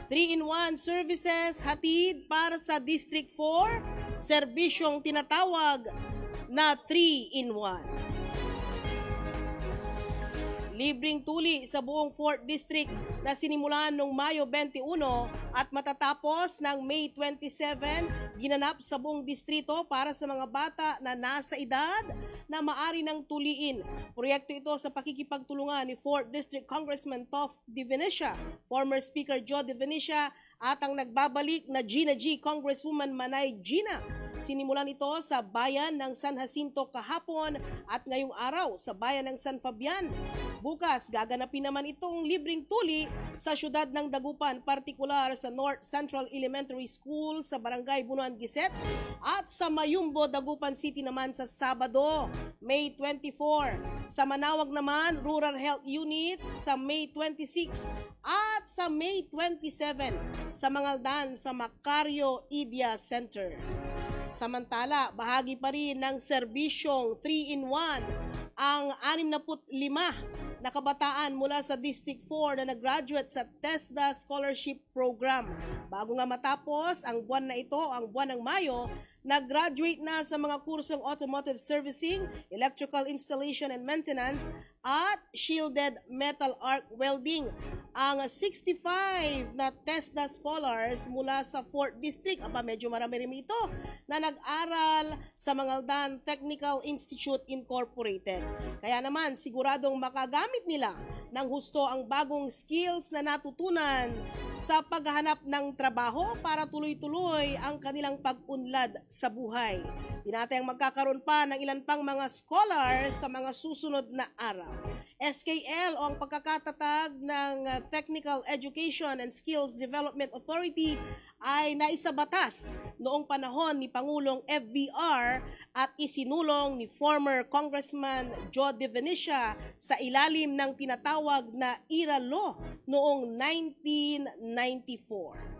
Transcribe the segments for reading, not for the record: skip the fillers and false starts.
3-in-1 services hatid para sa District 4, serbisyong tinatawag na 3-in-1. Libreng tuli sa buong 4th District na sinimulan noong Mayo 21 at matatapos ng May 27, ginanap sa buong distrito para sa mga bata na nasa edad na maari ng tuliin. Proyekto ito sa pakikipagtulungan ni 4th District Congressman Toph Divinisha, former Speaker Joe Divinisha at ang nagbabalik na Gina G. Congresswoman Manay Gina. Sinimulan ito sa bayan ng San Jacinto kahapon at ngayong araw sa bayan ng San Fabian. Bukas, gaganapin naman itong libreng tuli sa syudad ng Dagupan, partikular sa North Central Elementary School sa Barangay Bunuan Giset at sa Mayumbo, Dagupan City naman sa Sabado, May 24. Sa Manawag naman, Rural Health Unit sa May 26 at sa May 27 sa Mangaldan sa Macario Idia Center. Samantala, bahagi pa rin ng serbisyong 3-in-1 ang 65 na kabataan mula sa District 4 na nag-graduate sa TESDA Scholarship Program. Bago nga matapos ang buwan na ito, ang buwan ng Mayo, nag-graduate na sa mga kursong Automotive Servicing, Electrical Installation and Maintenance at Shielded Metal Arc Welding. Ang 65 na TESDA scholars mula sa 4th District, medyo marami rin ito, na nag-aral sa Mangaldan Technical Institute Incorporated. Kaya naman, siguradong makagamit nila ng husto ang bagong skills na natutunan sa paghahanap ng trabaho para tuloy-tuloy ang kanilang pag-unlad sa buhay. Tinatayang magkakaroon pa ng ilan pang mga scholars sa mga susunod na araw. SKL o ang pagkakatatag ng Technical Education and Skills Development Authority ay naisabatas noong panahon ni Pangulong FVR at isinulong ni former Congressman Joe Divinisha sa ilalim ng tinatawag na IRA Law noong 1994.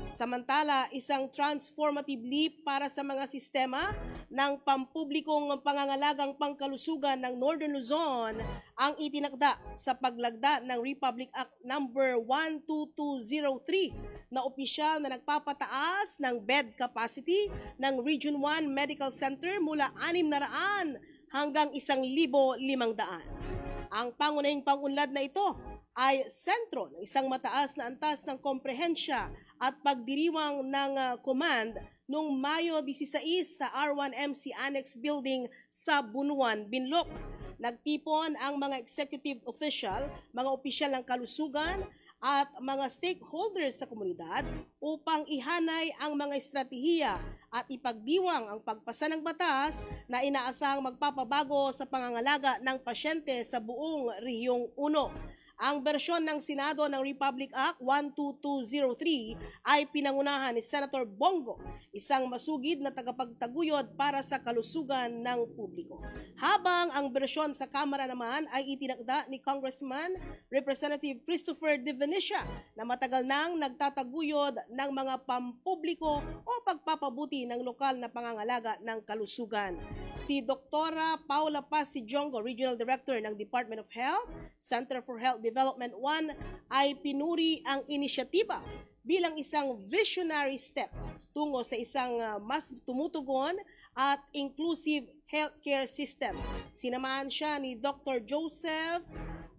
Samantala, isang transformative leap para sa mga sistema ng pampublikong pangangalagang pangkalusugan ng Northern Luzon ang itinakda sa paglagda ng Republic Act No. 12203 na opisyal na nagpapataas ng bed capacity ng Region 1 Medical Center mula 600 hanggang 1,500. Ang pangunahing pangunlad na ito ay sentro ng isang mataas na antas ng komprehensya at pagdiriwang ng command noong Mayo 16 sa R1MC Annex Building sa Bunuan, Binloc. Nagtipon ang mga executive official, mga opisyal ng kalusugan at mga stakeholders sa komunidad upang ihanay ang mga estratehiya at ipagdiwang ang pagpasa ng batas na inaasahang magpapabago sa pangangalaga ng pasyente sa buong Rehiyong 1. Ang bersyon ng Senado ng Republic Act 12203 ay pinangunahan ni Senator Bongo, isang masugid na tagapagtaguyod para sa kalusugan ng publiko. Habang ang bersyon sa Kamara naman ay itinakda ni Congressman Representative Christopher Divinisha na matagal nang nagtataguyod ng mga pampubliko o pagpapabuti ng lokal na pangangalaga ng kalusugan. Si Dr. Paula Paz Sijongo, Regional Director ng Department of Health, Center for Health Development 1 ay pinuri ang inisyatiba bilang isang visionary step tungo sa isang mas tumutugon at inclusive healthcare system. Sinamahan siya ni Dr. Joseph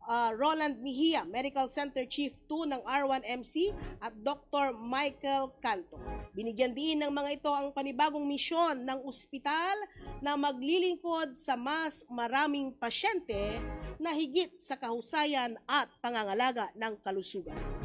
Roland Mejia, Medical Center Chief 2 ng R1MC at Dr. Michael Canto. Binigyan din ng mga ito ang panibagong misyon ng ospital na maglilingkod sa mas maraming pasyente na higit sa kahusayan at pangangalaga ng kalusugan.